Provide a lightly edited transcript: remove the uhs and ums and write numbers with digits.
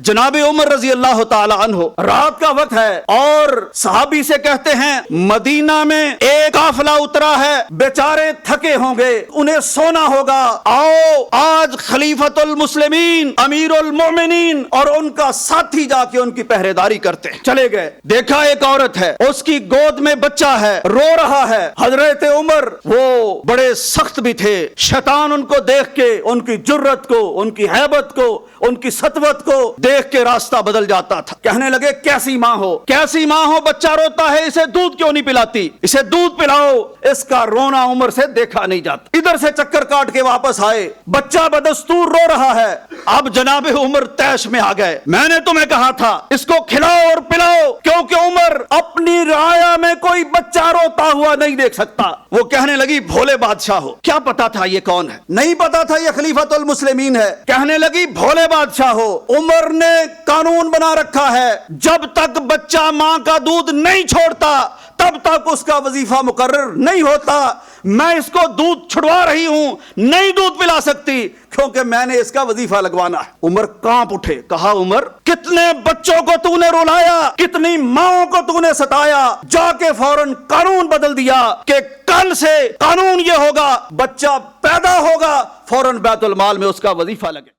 جناب عمر رضی اللہ تعالی عنہ رات کا وقت ہے اور صحابی سے کہتے ہیں مدینہ میں ایک قافلہ اترا ہے، بیچارے تھکے ہوں گے، انہیں سونا ہوگا، آؤ آج خلیفۃ المسلمین امیر المومنین اور ان کا ساتھی جا کے ان کی پہرے داری کرتے ہیں۔ چلے گئے، دیکھا ایک عورت ہے، اس کی گود میں بچہ ہے، رو رہا ہے۔ حضرت عمر وہ بڑے سخت بھی تھے، شیطان ان کو دیکھ کے، ان کی جرت کو، ان کی ہیبت کو، ان کی سطوت کو دیکھ کے راستہ بدل جاتا تھا۔ کہنے لگے کیسی ماں ہو، کیسی ماں ہو، بچہ روتا ہے، اسے دودھ کیوں نہیں پلاتی، اسے دودھ پلاؤ۔ اس کا رونا عمر سے دیکھا نہیں جاتا۔ ادھر سے چکر کاٹ کے واپس آئے، بچہ بدستور رو رہا ہے۔ اب جناب عمر تیش میں آ گئے، میں نے تمہیں کہا تھا اس کو کھلاؤ اور پلاؤ، کیونکہ عمر اپنی رعایا میں کوئی بچہ روتا ہوا نہیں دیکھ سکتا۔ وہ کہنے لگی بھولے بادشاہ ہو، کیا پتا تھا یہ کون ہے؟ نہیں پتا تھا یہ خلیفۃ المسلمین ہے۔ کہنے لگی بھولے بادشاہ ہو، عمر نے قانون بنا رکھا ہے جب تک بچہ ماں کا دودھ نہیں چھوڑتا تب تک اس کا وظیفہ مقرر نہیں ہوتا۔ میں اس کو دودھ چھڑوا رہی ہوں، نہیں دودھ پلا سکتی کیونکہ میں نے اس کا وظیفہ لگوانا ہے۔ عمر کانپ اٹھے، کہا عمر کتنے بچوں کو تو نے رلایا، کتنی ماؤں کو تو نے ستایا، جا کے فوراً قانون بدل دیا کہ کل سے قانون یہ ہوگا بچہ پیدا ہوگا فوراً بیت المال میں اس کا وظیفہ لگے۔